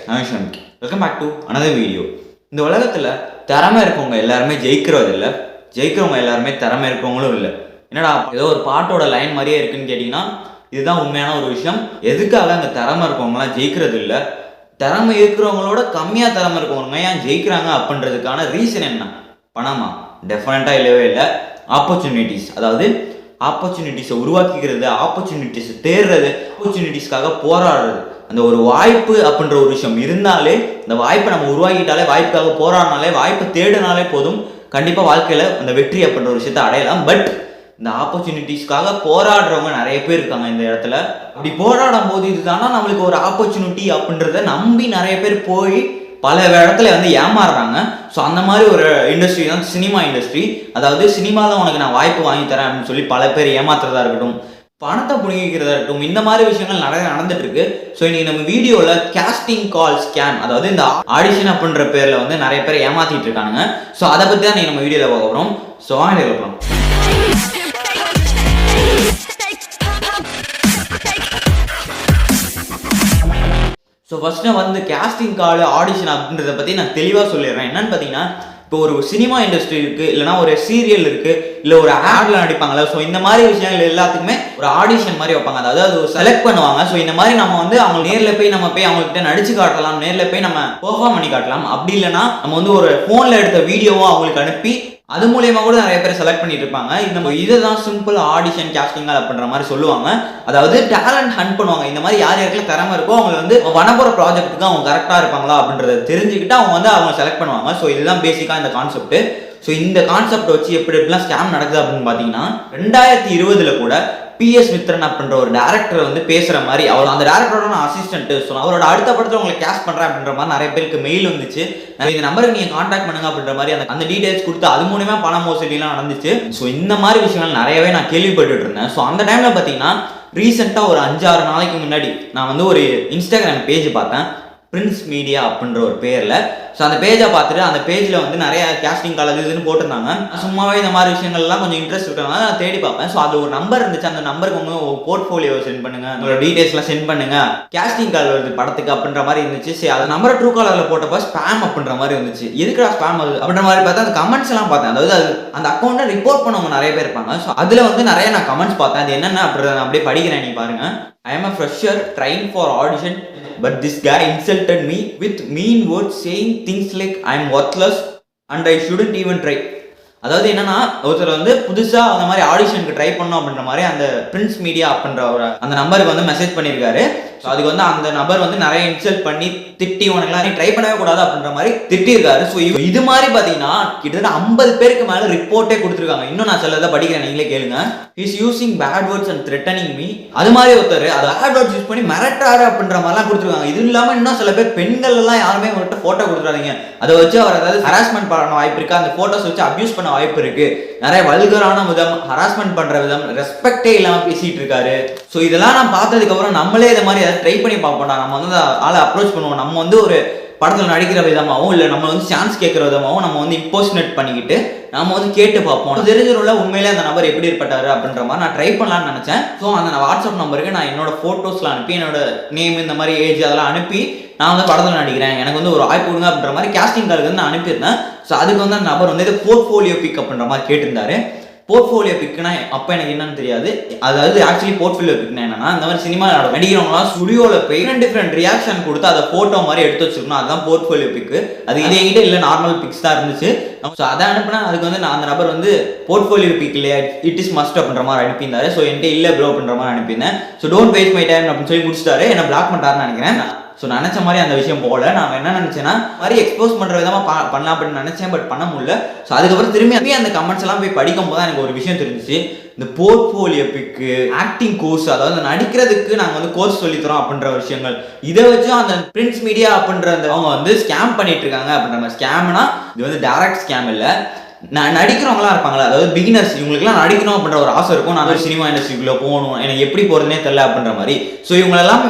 Welcome back to another video. இந்த உலகத்தில் திறமை இருக்கவங்க எல்லாருமே ஜெயிக்கிறது இல்லை, ஜெயிக்கிறவங்க எல்லாருமே திறமை இருக்கவங்களும் இல்லை. என்னடா ஏதோ ஒரு பாட்டோட லைன் மாதிரியே இருக்குன்னு கேட்டிங்கன்னா இதுதான் உண்மையான ஒரு விஷயம். எதுக்காக அந்த திறமை இருக்கவங்களாம் ஜெயிக்கிறது இல்லை, திறமை இருக்கிறவங்களோட கம்மியாக திறமை இருக்கவங்க ஏன் ஜெயிக்கிறாங்க அப்படின்றதுக்கான ரீசன் என்ன? பணமா? டெஃபினட்டாக இல்லவே இல்லை. ஆப்பர்ச்சுனிட்டிஸ், அதாவது ஆப்பர்ச்சுனிட்டிஸை உருவாக்கிக்கிறது, ஆப்பர்ச்சுனிட்டிஸை தேடுறது, ஆப்பர்ச்சுனிட்டிஸ்க்காக போராடுறது. அந்த ஒரு வாய்ப்பு அப்படின்ற ஒரு விஷயம் இருந்தாலே, இந்த வாய்ப்பை நம்ம உருவாக்கிட்டாலே, வாய்ப்புக்காக போராடினாலே, வாய்ப்பை தேடினாலே போதும், கண்டிப்பாக வாழ்க்கையில் அந்த வெற்றி அப்படின்ற ஒரு விஷயத்தை அடையலாம். பட் இந்த ஆப்பர்ச்சுனிட்டிஸ்க்காக போராடுறவங்க நிறைய பேர் இருக்காங்க இந்த இடத்துல. அப்படி போராடும் போது இதுதானா நம்மளுக்கு ஒரு ஆப்பர்ச்சுனிட்டி அப்படின்றத நம்பி நிறைய பேர் போய் பல இடத்துல வந்து ஏமாறுறாங்க. ஸோ அந்த மாதிரி ஒரு இண்டஸ்ட்ரி தான் சினிமா இண்டஸ்ட்ரி. அதாவது சினிமாவில் உனக்கு நான் வாய்ப்பு வாங்கி தரேன் அப்படின்னு சொல்லி பல பேர் ஏமாத்துறதா இருக்கட்டும், பணத்தை புடுங்கிக்கிறதா இருக்கட்டும், இந்த மாதிரி விஷயங்கள் நிறைய நடந்துட்டு இருக்கு. ஸோ இன்னைக்கு நம்ம வீடியோவில் கேஸ்டிங் கால் ஸ்கேம், அதாவது இந்த ஆடிஷன் அப்படின்ற பேரில் வந்து நிறைய பேர் ஏமாத்திட்டு இருக்காங்க. ஸோ அதை பற்றி தான் நீங்கள் நம்ம வீடியோவில் பார்க்க போகிறோம். ஸோ வாங்க பார்க்கலாம். ஸோ ஃபர்ஸ்ட்டு வந்து கேஸ்டிங் கால் ஆடிஷன் அப்படின்றத பற்றி நான் தெளிவாக சொல்லிடுறேன். என்னன்னு பார்த்தீங்கன்னா, இப்போ ஒரு சினிமா இண்டஸ்ட்ரி இருக்குது, இல்லைனா ஒரு சீரியல் இருக்குது, இல்லை ஒரு ஆட்ல நடிப்பாங்களா, ஸோ இந்த மாதிரி விஷயங்கள் எல்லாத்துக்குமே ஒரு ஆடிஷன் மாதிரி வைப்பாங்க. அதாவது அது செலக்ட் பண்ணுவாங்க. ஸோ இந்த மாதிரி நம்ம வந்து அவங்க நேரில் போய் நம்ம போய் அவங்ககிட்ட நடிச்சு காட்டலாம், நேரில் போய் நம்ம பெர்ஃபார்ம் பண்ணி காட்டலாம். அப்படி இல்லைனா நம்ம வந்து ஒரு ஃபோனில் எடுத்த வீடியோவும் அவங்களுக்கு அனுப்பி அது மூலியமாக கூட நிறைய பேர் செலக்ட் பண்ணிட்டு இருப்பாங்க. இந்த இதை தான் சிம்பிள் ஆடிஷன் கேஸ்டிங் அப்படின்ற மாதிரி சொல்லுவாங்க. அதாவது டேலண்ட் ஹண்ட் பண்ணுவாங்க. இந்த மாதிரி யார் யாருக்குள்ள திறமை இருக்கோ அவங்க வந்து வனப்புற ப்ராஜெக்ட்டுக்கு அவங்க கரெக்டாக இருப்பாங்களா அப்படின்றத தெரிஞ்சுக்கிட்டு அவங்க வந்து அவங்க செலக்ட் பண்ணுவாங்க. ஸோ இதுதான் பேசிக்காக இந்த கான்செப்ட். ஸோ இந்த கான்செப்ட் வச்சு எப்படிலாம் ஸ்கேம் நடக்குது அப்படின்னு பார்த்தீங்கன்னா, 2020 கூட PS மித்ரன் அப்படின்ற ஒரு டேரக்டர் வந்து பேசுகிற மாதிரி, அவர் அந்த டேரக்டரோட அசிஸ்டன்ட், ஸோ அவரோட அடுத்த படத்தில் உங்களை கேஸ்ட் பண்ணுறேன் அப்படின்ற மாதிரி நிறைய பேருக்கு மெயில் வந்துச்சு. இந்த நம்பருக்கு நீங்கள் கான்டாக்ட் பண்ணுங்க அப்படின்ற மாதிரி அந்த டீடைல்ஸ் கொடுத்து அது மூலமா பண மோசடிலாம் நடந்துச்சு. ஸோ இந்த மாதிரி விஷயங்கள் நிறையவே நான் கேள்விப்பட்டு இருந்தேன். ஸோ அந்த டைமில் பார்த்தீங்கன்னா ரீசெண்டாக ஒரு 5-6 நாளைக்கு முன்னாடி நான் வந்து ஒரு இன்ஸ்டாகிராம் பேஜ் பார்த்தேன், பிரின்ஸ் மீடியா அப்படின்ற ஒரு பேரில். ஸோ அந்த பேஜை பார்த்துட்டு அந்த பேஜில் வந்து நிறைய கேஸ்டிங் கால் அது இதுன்னு போட்டிருந்தாங்க. சும்மாவே இந்த மாதிரி விஷயங்கள்லாம் கொஞ்சம் இன்ட்ரெஸ்ட் இருக்கிறனால நான் தேடி பார்ப்பேன். ஸோ அது ஒரு நம்பர் இருந்துச்சு, அந்த நம்பருக்கு உங்க போர்ட்ஃபோலியோ சென்ட் பண்ணுங்க, உங்களோட டீடைல்ஸ்லாம் சென்ட் பண்ணுங்க, கேஸ்டிங் கால் வருது படத்துக்கு அப்படின்ற மாதிரி இருந்துச்சு. சரி, அந்த நம்பரை ட்ரூ காலரில் போட்டப்போ ஸ்பேம் அப்படின்ற மாதிரி இருந்துச்சு. எதுக்குடா ஸ்பேம் ஆகுது அப்படின்ற மாதிரி பார்த்தா அந்த கமெண்ட்ஸ் எல்லாம் பார்த்தேன். அதாவது அது அந்த அக்கௌண்ட்டை ரிப்போர்ட் பண்ணவங்க நிறைய பேர் இருப்பாங்க. ஸோ அதில் வந்து நிறைய நான் கமெண்ட்ஸ் பார்த்தேன். அது என்னென்ன அப்படின்றத நான் அப்படியே படிக்கிறேன், நீ பாருங்க. I am a fresher trying for audition, but this guy insulted me with mean words saying things like I am worthless and I shouldn't even try. அதாவது என்னன்னா, ஒருத்தர் வந்து புதுசாக அந்த மாதிரி ஆடிஷனுக்கு ட்ரை பண்ணோம் அப்படின்ற மாதிரி அந்த பிரின்ஸ் மீடியா அப்படின்ற ஒரு அந்த நம்பருக்கு வந்து மெசேஜ் பண்ணியிருக்காரு. ஸோ அதுக்கு வந்து அந்த நபர் வந்து நிறைய இன்சல்ட் பண்ணி திட்டி உனக்குலாம் நீ ட்ரை பண்ணவே கூடாது அப்படின்ற மாதிரி திட்டிருக்காரு. ஸோ இது மாதிரி பார்த்தீங்கன்னா கிட்டத்தட்ட 50 பேருக்கு மேலே ரிப்போர்ட்டே கொடுத்துருக்காங்க. இன்னும் நான் சிலதை படிக்கிறேன், நீங்களே கேளுங்க. Is using bad words and threatening me, அது மாதிரி ஒருத்தர் அதை பேட் வேர்ட்ஸ் யூஸ் பண்ணி மிரட்டாரு அப்படின்ற மாதிரிலாம் கொடுத்துருக்காங்க. இது இல்லாமல் இன்னும் சில பேர் பெண்கள் எல்லாம் யாருமே அவர்கிட்ட ஃபோட்டோ கொடுத்துறாதீங்க, அதை வச்சு அவர் ஏதாவது ஹராஸ்மெண்ட் பண்ண வாய்ப்பு இருக்கு, அந்த ஃபோட்டோஸ் வச்சு அப்யூஸ் பண்ண வாய்ப்பு இருக்கு, நிறைய வல்கரான விதம், ஹராஸ்மெண்ட் பண்ற விதம், ரெஸ்பெக்டே இல்லாம பேசிட்டு இருக்காரு. ஸோ இதெல்லாம் நான் பார்த்ததுக்கு அப்புறம் நம்மளே இதை மாதிரி ட்ரை பண்ணி பார்ப்போம்டா, நம்ம வந்து ஆளை அப்ரோச் பண்ணுவோம், நம்ம வந்து ஒரு படத்தில் நடிக்கிற விதமாகவும் இல்லை நம்ம வந்து சான்ஸ் கேட்குற விதமாகவும் நம்ம வந்து இம்போஸ்னேட் பண்ணிக்கிட்டு நம்ம வந்து கேட்டு பார்ப்போம். தெரிஞ்சிரும்ல உண்மையிலே அந்த நபர் எப்படி இருப்பட்டாரு அப்படின்ற மாதிரி நான் ட்ரை பண்ணலான்னு நினச்சேன். ஸோ அந்த வாட்ஸ்அப் நம்பருக்கு நான் என்னோட ஃபோட்டோஸ்லாம் அனுப்பி, என்னோட நேம், இந்த மாதிரி ஏஜ் அதெல்லாம் அனுப்பி, நான் வந்து படத்தில் நடிக்கிறேன், எனக்கு வந்து ஒரு வாய்ப்பு கொடுங்க அப்படின்ற மாதிரி கேஸ்டிங் காலுக்கு வந்து நான் அனுப்பியிருந்தேன். ஸோ அதுக்கு வந்து அந்த நபர் வந்து இது போர்ட்ஃபோலியோ பிக் அப்படின்ற மாதிரி கேட்டிருந்தாரு. போர்ட்ஃபோலியோ பிக்னா அப்போ எனக்கு என்னன்னு தெரியாது. அதாவது ஆக்சுவலி போர்ட்ஃபோலியோ பிக்னா என்னன்னா, இந்த மாதிரி சினிமா நடிக்கிறவங்களாம் ஸ்டுடியோவில் போய் டிஃப்ரெண்ட் ரியாக்ஷன் கொடுத்து அதை ஃபோட்டோ மாதிரி எடுத்து வச்சிருக்கணும், அதுதான் போர்ட்ஃபோலியோ பிக்கு. அது இது என்கிட்ட இல்லை, நார்மல் பிக்ஸ் தான் இருந்துச்சு. ஸோ அதை அனுப்புனா அதுக்கு வந்து நான் அந்த நபர் வந்து போர்ட்ஃபோலியோ பிக் இல்லையா, இட் இஸ் மஸ்ட் அப்படின்ற மாதிரி அனுப்பியிருந்தாரு. ஸோ என்கிட்ட இல்லை ப்ரோ அப்படின்ற மாதிரி அனுப்பியிருந்தேன். So don't waste my time அப்படின்னு சொல்லி முடிச்சிட்டாரு, என்ன பிளாக் பண்ணிட்டாருன்னு நினைக்கிறேன். ஸோ நினச்ச மாதிரி அந்த விஷயம் போகல. நான் என்ன நினச்சேன்னா, மாதிரி எக்ஸ்போஸ் பண்ணுற விதமாக பண்ணலாம் அப்படின்னு நினச்சேன், பட் பண்ண முடியல. ஸோ அதுக்கப்புறம் திரும்பி அந்த கமெண்ட்ஸ் எல்லாம் போய் படிக்கும் போது எனக்கு ஒரு விஷயம் தெரிஞ்சிச்சு. இந்த போர்ட்ஃபோலியோ பிக்கு, ஆக்டிங் கோர்ஸ், அதாவது நடிக்கிறதுக்கு நாங்கள் வந்து கோர்ஸ் சொல்லித்தரோம் அப்படின்ற விஷயங்கள், இதை வச்சு அந்த பிரின்ஸ் மீடியா அப்படின்ற அவங்க வந்து ஸ்கேம் பண்ணிட்டு இருக்காங்க அப்படின்ற மாதிரி. ஸ்கேம்னா இது வந்து டைரக்ட் ஸ்கேம் இல்லை, நடிக்கிறவங்களாம் இருப்பாங்களா, அதாவது பிகினர்ஸ், இவங்களுக்குலாம் நடிக்கணும் அப்படின்ற ஒரு ஆசை இருக்கும். நான் ஒரு சினிமா இண்டஸ்ட்ரிக்குள்ள போகணும், எனக்கு எப்படி போறதுனே தெரியல அப்படின்ற மாதிரி. ஸோ இவங்களெல்லாம்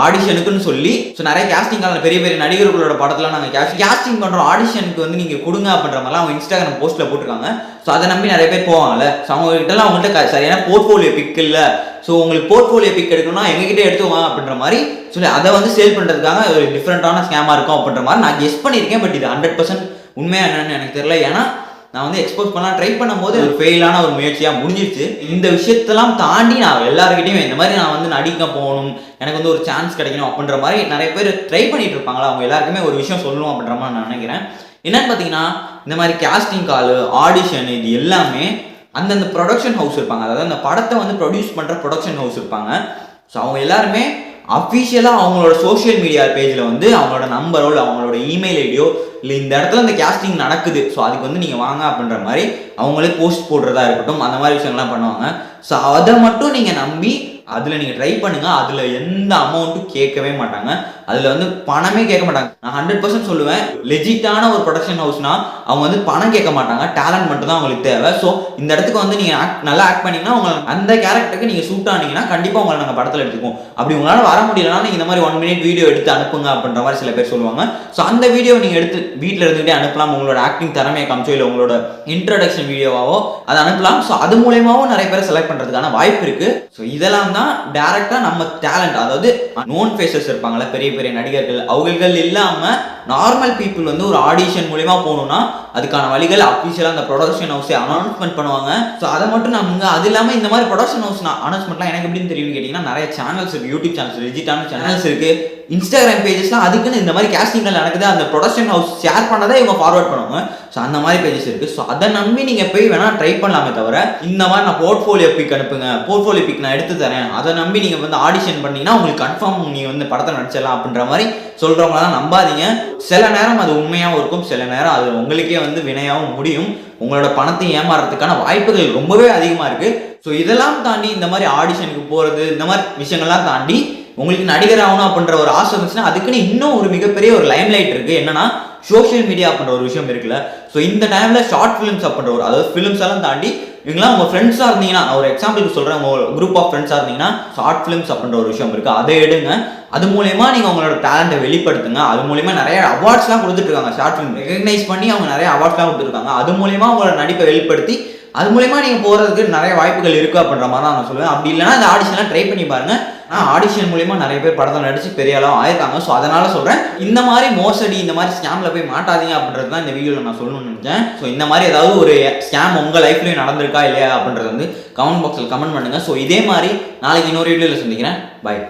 ஆடிஷனுக்குன்னு சொல்லி நிறைய கேஸ்டிங் கால பெரிய பெரிய நடிகர்களோட படத்துல நாங்கள் கேஸ்டிங் பண்றோம், ஆடிஷனுக்கு வந்து நீங்க கொடுங்க அப்படின்ற மாதிரிலாம் அவங்க இன்ஸ்டாகிராம் போஸ்ட்ல போட்டிருக்காங்க. ஸோ அதை நம்பி நிறைய பேர் போவாங்கல்ல. ஸோ அவங்ககிட்டலாம் அவங்கள்ட்ட சரியான போர்ட்ஃபோலியோ பிக் இல்லை, ஸோ உங்களுக்கு போர்ட்ஃபோலியோ பிக் எடுக்கணும்னா எங்ககிட்ட எடுத்துவாங்க அப்படின்ற மாதிரி சொல்லி அதை வந்து சேல் பண்ணுறதுக்காக ஒரு டிஃப்ரெண்டான ஸ்கேமாக இருக்கும் அப்படின்ற மாதிரி நான் கெஸ் பண்ணியிருக்கேன். பட் இது 100% உண்மையாக என்னன்னு எனக்கு தெரியல. ஏன்னா நான் வந்து எக்ஸ்போஸ் பண்ணலாம் ட்ரை பண்ணும்போது ஒரு ஃபெயிலான ஒரு முயற்சியாக முடிஞ்சிருச்சு. இந்த விஷயத்தெல்லாம் தாண்டி நான் எல்லாருக்கிட்டையும் இந்த மாதிரி நான் வந்து நடிக்க போகணும், எனக்கு வந்து ஒரு சான்ஸ் கிடைக்கணும் அப்படின்ற மாதிரி நிறைய பேர் ட்ரை பண்ணிட்டு இருப்பாங்களா, அவங்க எல்லாருக்குமே ஒரு விஷயம் சொல்லணும் அப்படின்ற மாதிரி நான் நினைக்கிறேன். என்னன்னு பார்த்தீங்கன்னா, இந்த மாதிரி கேஸ்டிங் கால், ஆடிஷன், இது எல்லாமே அந்தந்த ப்ரொடக்ஷன் ஹவுஸ் இருப்பாங்க, அதாவது அந்த படத்தை வந்து ப்ரொடியூஸ் பண்ணுற ப்ரொடக்ஷன் ஹவுஸ் இருப்பாங்க. ஸோ அவங்க எல்லாருமே அஃபிஷியலாக அவங்களோட சோஷியல் மீடியா பேஜில் வந்து அவங்களோட நம்பரோ இல்லை அவங்களோட இமெயில் ஐடியோ இல்லை இந்த இடத்துல இந்த கேஸ்டிங் நடக்குது, ஸோ அதுக்கு வந்து நீங்கள் வாங்க அப்படின்ற மாதிரி அவங்களே போஸ்ட் போடுறதா இருக்கட்டும், அந்த மாதிரி விஷயங்கள்லாம் பண்ணுவாங்க. ஸோ அதை மட்டும் நீங்கள் நம்பி அதில் நீங்கள் ட்ரை பண்ணுங்கள். அதில் எந்த அமௌண்ட்டும் கேட்கவே மாட்டாங்க, அதில் வந்து பணமே கேட்க மாட்டாங்க. நான் 100% சொல்லுவேன், லெஜிட்டான ஒரு ப்ரொடக்ஷன் ஹவுஸ்னா அவங்க வந்து பணம் கேட்க மாட்டாங்க, டேலண்ட் மட்டும் தான் அவங்களுக்கு தேவை. ஸோ இந்த இடத்துக்கு வந்து நீங்கள் நல்லா ஆக்ட் பண்ணிங்கன்னா உங்களை அந்த கேரக்டருக்கு நீங்கள் சூட் ஆனீங்கன்னா கண்டிப்பாக உங்களை நாங்கள் படத்தில் எடுத்துக்குவோம். அப்படி உங்களால் வர முடியலன்னா நீங்கள் இந்த மாதிரி 1 minute வீடியோ எடுத்து அனுப்புங்க அப்படின்ற மாதிரி சில பேர் சொல்லுவாங்க. ஸோ அந்த வீடியோ நீங்கள் எடுத்து வீட்டில் இருந்துகிட்டே அனுப்பலாம், உங்களோட ஆக்டிங் திறமையை காமிச்சோ இல்லை உங்களோட இன்ட்ரடக்ஷன் வீடியோவாவோ அதை அனுப்பலாம். ஸோ அது மூலயமாவும் நிறைய பேர் செலக்ட் பண்ணுறதுக்கான வாய்ப்பு இருக்குது. ஸோ இதெல்லாம் தான் டைரக்டா நம்ம டேலண்ட், அதாவது நோன் ஃபேஸஸ் இருப்பாங்கல்ல பெரிய பெரிய நடிகர்கள், அவர்கள் இல்லாம நார்மல் பீப்புள் வந்து ஒரு ஆடிஷன் மூலமா போகணும்னா அதுக்கான வழிகள் அஃபிஷியலாக அந்த ப்ரொடக்ஷன் ஹவுஸே அனௌன்ஸ்மெண்ட் பண்ணுவாங்க. ஸோ அதை மட்டும் நம்ம அது இல்லாமல் இந்த மாதிரி ப்ரொடக்ஷன் ஹவுஸ் அனௌன்ஸ்மெண்ட்லாம் எனக்கு எப்படின்னு தெரியும்னு கேட்டிங்கன்னா, நிறைய சேனல்ஸ் இருக்குது, யூடியூப் சேனல்ஸ், லெஜிட்டான சேனல்ஸ் இருக்குது, இன்ஸ்டாகிராம் பேஜஸ்லாம் அதுக்குன்னு இந்த மாதிரி கேஸ்டிங்கள் நடக்குது, அந்த ப்ரொடக்ஷன் ஹவுஸ் ஷேர் பண்ணதை இவங்க ஃபார்வர்ட் பண்ணுவாங்க. ஸோ அந்த மாதிரி பேஜஸ் இருக்குது. ஸோ அதை நம்பி நீங்கள் போய் வேணால் ட்ரை பண்ணலாமே தவிர, இந்த மாதிரி நான் போர்ட்ஃபோலியோ பிக் அனுப்புங்க, போர்ட்ஃபோலியோ பிக் நான் எடுத்து தரேன், அதை நம்பி நீங்கள் வந்து ஆடிஷன் பண்ணீங்கன்னா உங்களுக்கு கன்ஃபார்ம் நீங்கள் வந்து படத்தை நடிச்சிடலாம் அப்படின்ற மாதிரி சொல்கிறவங்களாம் நம்பாதீங்க. சில நேரம் அது உண்மையாகவும் இருக்கும், சில நேரம் அது உங்களுக்கே வந்து வினையாகவும் முடியும். உங்களோட பணத்தை ஏமாறதுக்கான வாய்ப்புகள் ரொம்பவே அதிகமாக இருக்குது. ஸோ இதெல்லாம் தாண்டி இந்த மாதிரி ஆடிஷனுக்கு போகிறது, இந்த மாதிரி விஷயங்கள்லாம் தாண்டி உங்களுக்கு நடிகர் ஆகணும் அப்படின்ற ஒரு ஆசை இருந்துச்சுன்னா அதுக்குன்னு இன்னும் ஒரு மிகப்பெரிய ஒரு லைம் லைட் இருக்குது. என்னன்னா சோஷியல் மீடியா அப்படின்ற ஒரு விஷயம் இருக்குல்ல. ஸோ இந்த டைமில் ஷார்ட் ஃபிலிம்ஸ் அப்படின்ற ஒரு, அதாவது ஃபிலிம்ஸ் எல்லாம் தாண்டி இவங்களாம் உங்கள் ஃப்ரெண்ட்ஸாக இருந்தீங்கன்னா, ஒரு எக்ஸாம்பிளுக்கு சொல்கிறேன், உங்கள் குரூப் ஆஃப் ஃப்ரெண்ட்ஸாக இருந்தீங்கன்னா ஷார்ட் ஃபிலிம்ஸ் அப்படின்ற ஒரு விஷயம் இருக்குது, அதை எடுங்க. அது மூலயமா நீங்கள் உங்களோட டேலண்ட்டை வெளிப்படுத்துங்க. அது மூலயமா நிறைய அவார்ட்ஸ்லாம் கொடுத்துட்ருக்காங்க, ஷார்ட் ஃபிலிம் ரெகக்னைஸ் பண்ணி அவங்க நிறைய அவார்ட்ஸ்லாம் கொடுத்துருக்காங்க. அது மூலயமா உங்களோட நடிப்பை வெளிப்படுத்தி அது மூலயமா நீங்கள் போகிறதுக்கு நிறைய வாய்ப்புகள் இருக்குது அப்படின்ற மாதிரி தான் நான் சொல்லுவேன். அப்படி இல்லைனா இந்த ஆடிஷன்லாம் ட்ரை பண்ணி பாருங்கள். ஆனால் ஆடிஷன் மூலயமா நிறைய பேர் படத்தில் நடிச்சு பெரிய அளவு ஆயிருக்காங்க. ஸோ அதனால் சொல்கிறேன், இந்த மாதிரி மோசடி, இந்த மாதிரி ஸ்கேமில் போய் மாட்டாதீங்க அப்படின்றது தான் இந்த வீடியோவில் நான் சொல்லணும்னு நினச்சேன். ஸோ இந்த மாதிரி ஏதாவது ஒரு ஸ்கேம் உங்கள் லைஃப்லேயும் நடந்திருக்கா இல்லையா அப்படின்றது வந்து கமெண்ட் பாக்ஸில் கமெண்ட் பண்ணுங்கள். ஸோ இதே மாதிரி நாளைக்கு இன்னொரு வீடியோவில் சந்திக்கிறேன். பாய்.